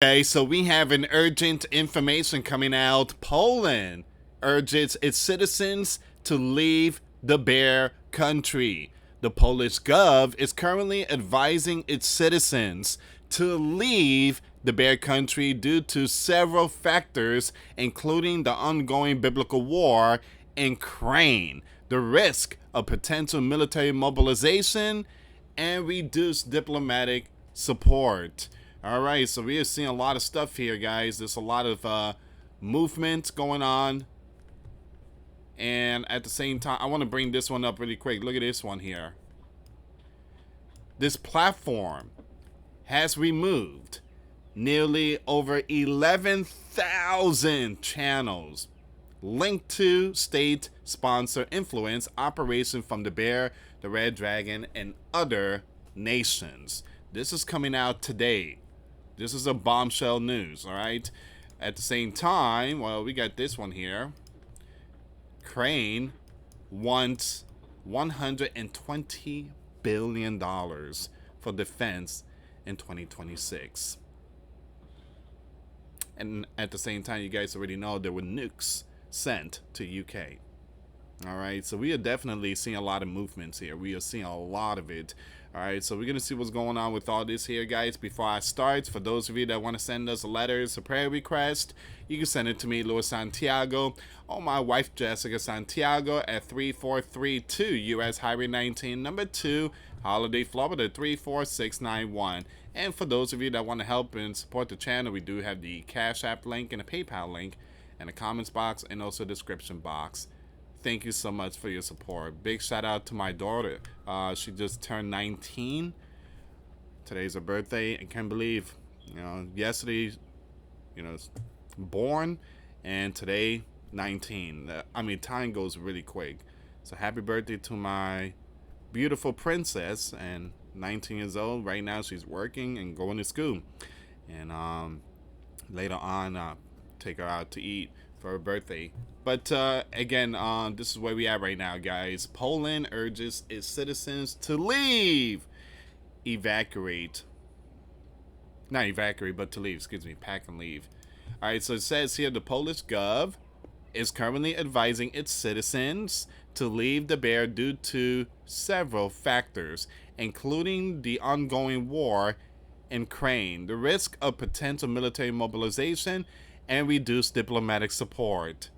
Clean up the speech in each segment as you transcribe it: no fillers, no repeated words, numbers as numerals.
Okay, so we have an urgent information coming out. Poland urges its citizens to leave the bear country. The Polish gov is currently advising its citizens to leave the bear country due to several factors, including the ongoing biblical war in Ukraine, the risk of potential military mobilization, and reduced diplomatic support. All right, so we are seeing a lot of stuff here, guys. There's a lot of movement going on. And at the same time, I want to bring this one up really quick. Look at this one here. This platform has removed nearly over 11,000 channels linked to state sponsor influence operation from the Bear, the Red Dragon, and other nations. This is coming out today. This is a bombshell news, all right? At the same time, well, we got this one here. Ukraine wants $120 billion for defense in 2026. And at the same time, you guys already know there were nukes sent to UK. All right, so we are definitely seeing a lot of movements here. We are seeing a lot of it. All right, so we're going to see what's going on with all this here, guys. Before I start, for those of you that want to send us letters, a prayer request, you can send it to me, US Santiago, or my wife, Jessica Santiago, at 3432 US Highway 19, number 2, Holiday, Florida, 34691. And for those of you that want to help and support the channel, we do have the Cash App link and a PayPal link in the comments box and also description box. Thank you so much for your support. Big shout out to my daughter. She just turned 19. Today's her birthday. I can't believe, yesterday, born, and today 19. I mean, time goes really quick. So happy birthday to my beautiful princess, and 19 years old. Right now she's working and going to school. And later on, take her out to eat for her birthday. But again, this is where we at right now, guys. Poland urges its citizens to leave. Evacuate. Not evacuate, but to leave. Excuse me. Pack and leave. All right, so it says here the Polish gov is currently advising its citizens to leave the bear due to several factors, including the ongoing war in Ukraine, the risk of potential military mobilization, and reduced diplomatic support.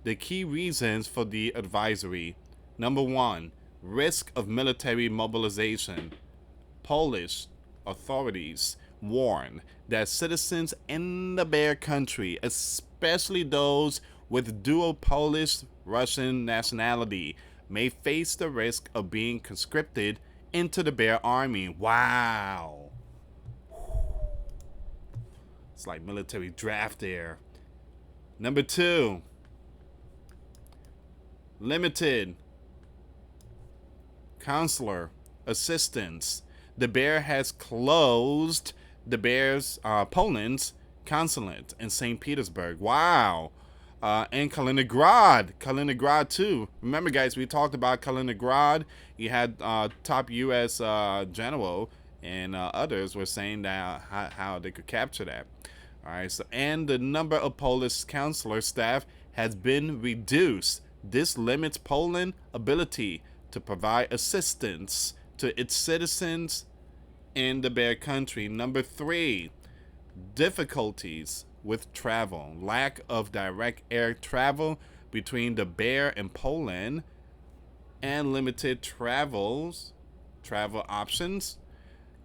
The key reasons for the advisory: number 1, risk of military mobilization. Polish authorities warn that citizens in the bear country, especially those with dual Polish-Russian nationality, may face the risk of being conscripted into the bear army. Wow. It's like military draft there. Number 2, limited consular assistance. The bear has closed the bear's Poland's consulate in St. Petersburg. Wow. And Kaliningrad too. Remember, guys, we talked about Kaliningrad. You had top U.S. general and others were saying that how they could capture that. All right, so and the number of Polish consular staff has been reduced. This limits Poland's ability to provide assistance to its citizens in the bear country. Number 3, difficulties with travel. Lack of direct air travel between the bear and Poland, and limited travel options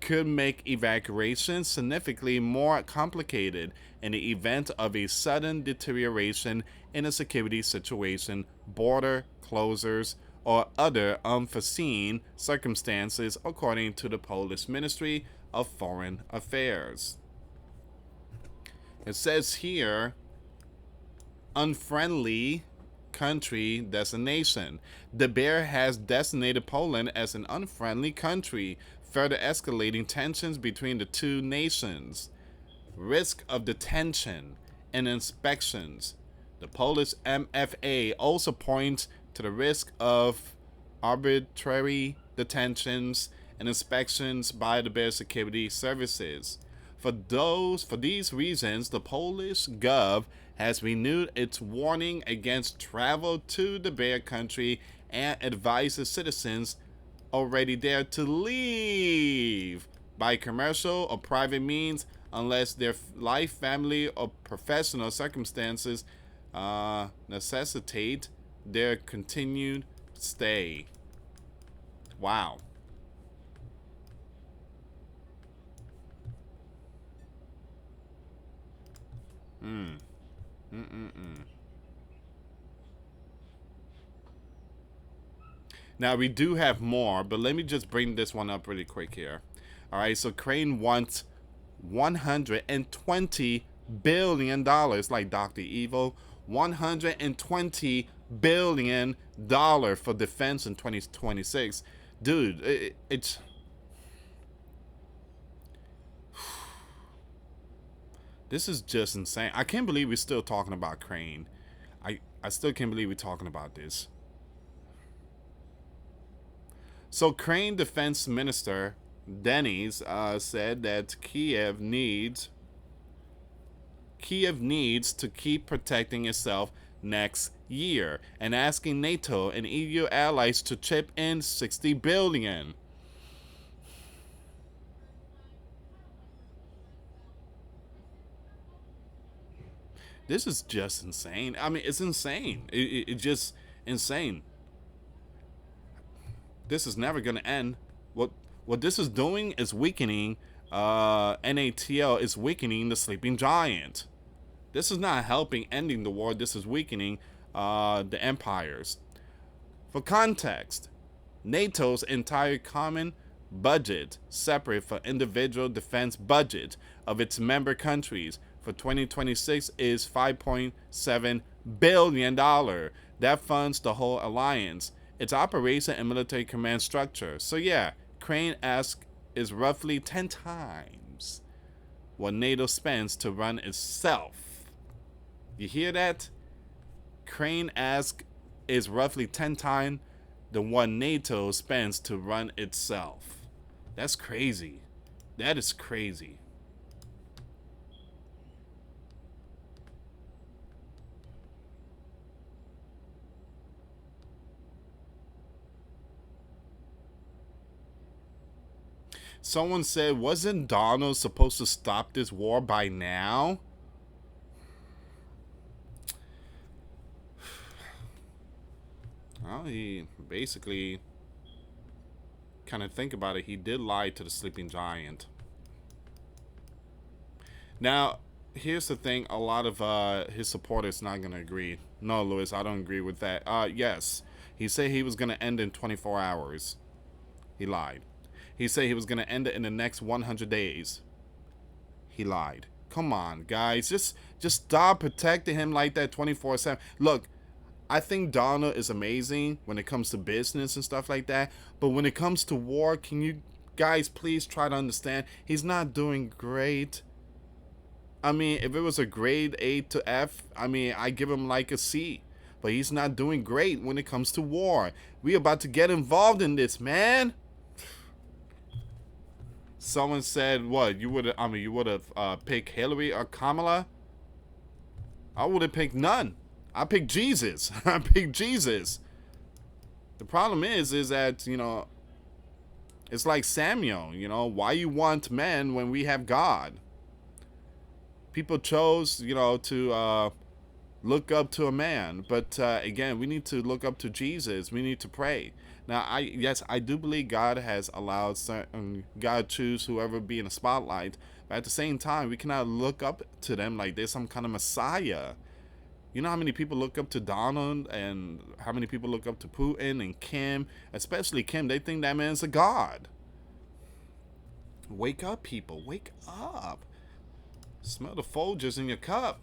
could make evacuation significantly more complicated in the event of a sudden deterioration in a security situation, border closures, or other unforeseen circumstances, according to the Polish Ministry of Foreign Affairs. It says here, unfriendly country designation. The bear has designated Poland as an unfriendly country, further escalating tensions between the two nations. Risk of detention and inspections. The Polish MFA also points to the risk of arbitrary detentions and inspections by the bear security services. For these reasons, the Polish Gov has renewed its warning against travel to the Bear Country and advises citizens already there to leave by commercial or private means unless their life, family, or professional circumstances necessitate their continued stay. Wow. Mm. Mm-mm-mm. Now, we do have more, but let me just bring this one up really quick here. All right, so Crane wants $120 billion, like Dr. Evil. $120 billion for defense in 2026. Dude, it's... This is just insane. I can't believe we're still talking about Crane. I still can't believe we're talking about this. So Crane Defense Minister Denis said that Kiev needs to keep protecting itself next year and asking NATO and EU allies to chip in 60 billion. This is just insane. I mean, it's insane. It's just insane. This is never going to end. What this is doing is weakening. NATO is weakening the sleeping giant. This is not helping ending the war. This is weakening the empires. For context, NATO's entire common budget, separate for individual defense budget of its member countries for 2026, is $5.7 billion. That funds the whole alliance, its operation and military command structure. So yeah, Crane ask is roughly 10 times what NATO spends to run itself. You hear that? Crane ask is roughly 10 times the what NATO spends to run itself. That's crazy. That is crazy. Someone said, wasn't Donald supposed to stop this war by now? Well, he basically, kind of think about it, he did lie to the sleeping giant. Now, here's the thing, a lot of his supporters not going to agree. No, Louis, I don't agree with that. Yes, he said he was going to end in 24 hours. He lied. He said he was going to end it in the next 100 days. He lied. Come on, guys. Just stop protecting him like that 24/7. Look, I think Donald is amazing when it comes to business and stuff like that. But when it comes to war, can you guys please try to understand? He's not doing great. I mean, if it was a grade A to F, I mean, I give him like a C. But he's not doing great when it comes to war. We about to get involved in this, man. Someone said, what, you would have picked Hillary or Kamala? I would have picked none. I picked Jesus. I picked Jesus. The problem is that, you know, it's like Samuel, you know, why you want men when we have God? People chose, you know, to look up to a man. But again, we need to look up to Jesus. We need to pray. Now, I do believe God has allowed certain, God choose whoever be in the spotlight. But at the same time, we cannot look up to them like they're some kind of Messiah. You know how many people look up to Donald and how many people look up to Putin and Kim, especially Kim. They think that man's a god. Wake up, people. Wake up. Smell the Folgers in your cup.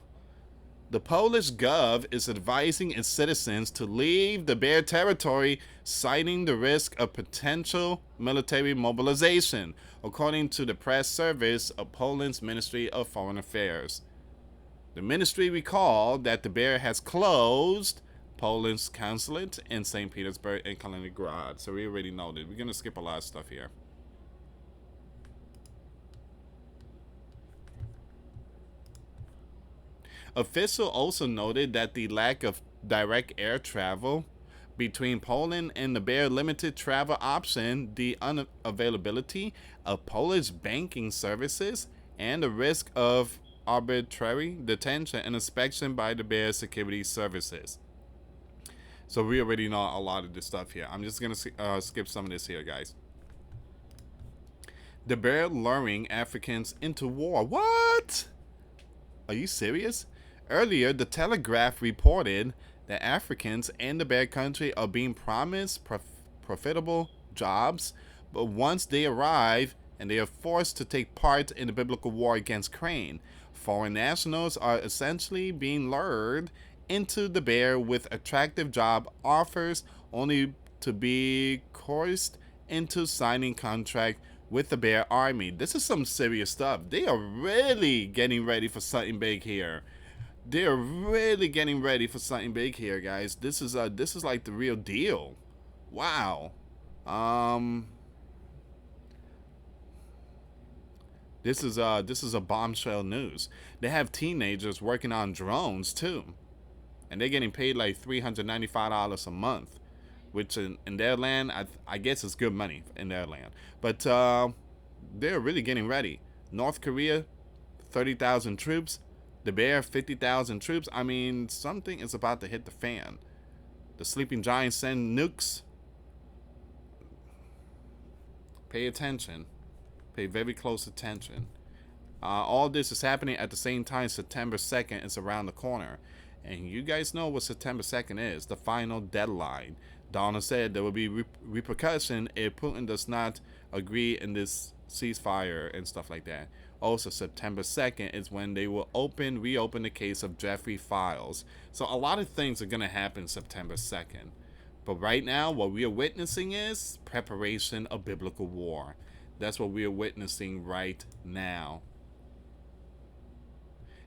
The Polish Gov is advising its citizens to leave the Bear territory, citing the risk of potential military mobilization, according to the press service of Poland's Ministry of Foreign Affairs. The ministry recalled that the Bear has closed Poland's consulate in St. Petersburg and Kaliningrad. So we already know that. We're going to skip a lot of stuff here. Official also noted that the lack of direct air travel between Poland and the bare limited travel option, the unavailability of Polish banking services, and the risk of arbitrary detention and inspection by the bare security services. So we already know a lot of this stuff here. I'm just gonna skip some of this here, guys. The bear luring Africans into war. What? Are you serious? Earlier, the Telegraph reported that Africans in the Bear Country are being promised profitable jobs, but once they arrive and they are forced to take part in the biblical war against Crane, foreign nationals are essentially being lured into the Bear with attractive job offers only to be coerced into signing contract with the Bear Army. This is some serious stuff. They are really getting ready for something big here. They're really getting ready for something big here, guys. This is like the real deal. Wow. This is a bombshell news. They have teenagers working on drones too, and they're getting paid like $395 a month, which in their land, I guess it's good money in their land. But they're really getting ready. North Korea, 30,000 troops. The Bear, 50,000 troops. I mean, something is about to hit the fan. The sleeping giants send nukes. Pay attention. Pay very close attention. All this is happening at the same time. September 2nd is around the corner. And you guys know what September 2nd is, the final deadline. Donna said there will be repercussion if Putin does not agree in this ceasefire and stuff like that. Also, September 2nd is when they will reopen the case of Jeffrey Files. So a lot of things are going to happen September 2nd. But right now, what we are witnessing is preparation of biblical war. That's what we are witnessing right now.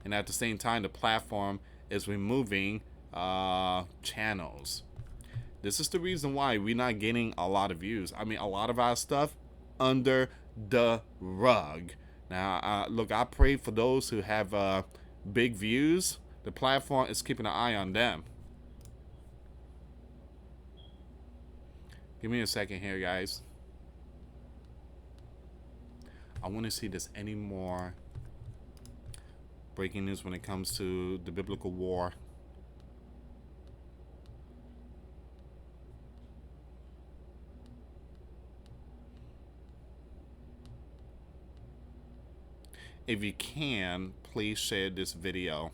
And at the same time, the platform is removing channels. This is the reason why we're not getting a lot of views. I mean, a lot of our stuff under the rug. Now, look, I pray for those who have big views. The platform is keeping an eye on them. Give me a second here, guys. I want to see this any more breaking news when it comes to the biblical war. If you can, please share this video.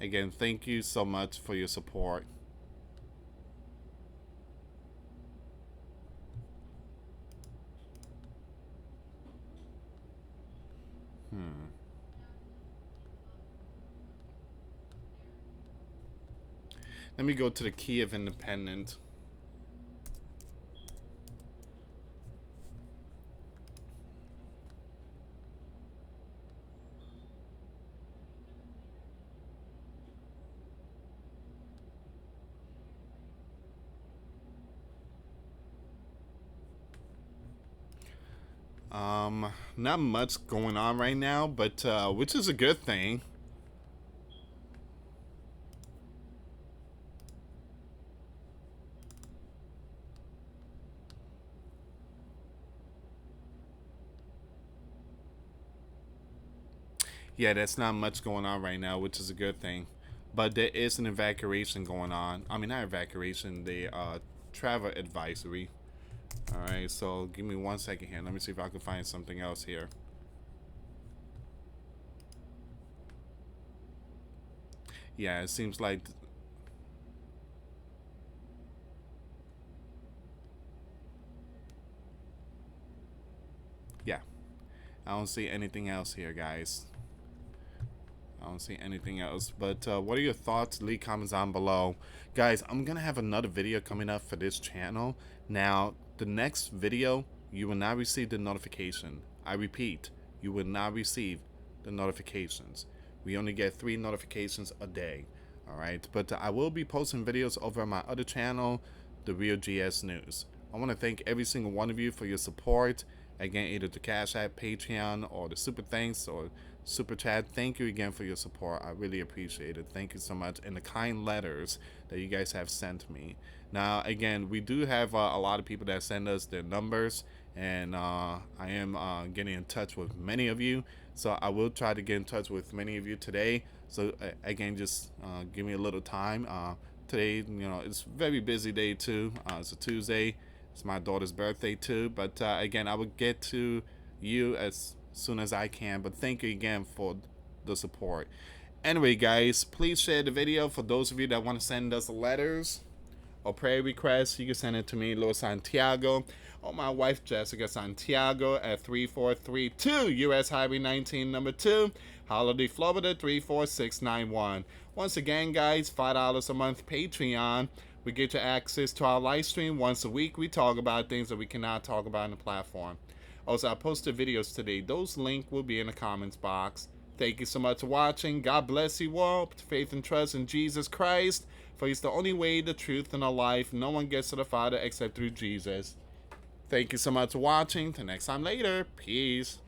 Again, thank you so much for your support. Let me go to the Kiev Independent. Not much going on right now, but which is a good thing. Yeah, that's not much going on right now, which is a good thing. But there is an evacuation going on. I mean, not evacuation, the travel advisory. Alright, so give me 1 second here. Let me see if I can find something else here. Yeah, it seems like... Yeah. I don't see anything else here, guys. I don't see anything else. But what are your thoughts? Leave comments down below. Guys, I'm going to have another video coming up for this channel. Now, the next video, you will not receive the notification. I repeat, you will not receive the notifications. We only get 3 notifications a day. Alright, but I will be posting videos over on my other channel, The Real GS News. I want to thank every single one of you for your support. Again, either the Cash App, Patreon, or the Super Thanks, or super chat. Thank you again for your support. I really appreciate it. Thank you so much. And the kind letters that you guys have sent me. Now, again, we do have a lot of people that send us their numbers, and I am getting in touch with many of you. So I will try to get in touch with many of you today. So again, just give me a little time. Today, it's a very busy day too. It's a Tuesday. It's my daughter's birthday too. But again, I will get to you as soon as I can. But thank you again for the support. Anyway, guys, please share the video. For those of you that want to send us letters or prayer requests, you can send it to me, Lord Santiago, or my wife, Jessica Santiago, at 3432 US Highway 19, number 2, Holiday, Florida, 34691. Once again, guys, $5 a month Patreon. We get you access to our live stream once a week. We talk about things that we cannot talk about on the platform. Also, I posted videos today. Those links will be in the comments box. Thank you so much for watching. God bless you all. Faith and trust in Jesus Christ. For he's the only way, the truth, and the life. No one gets to the Father except through Jesus. Thank you so much for watching. Till next time later. Peace.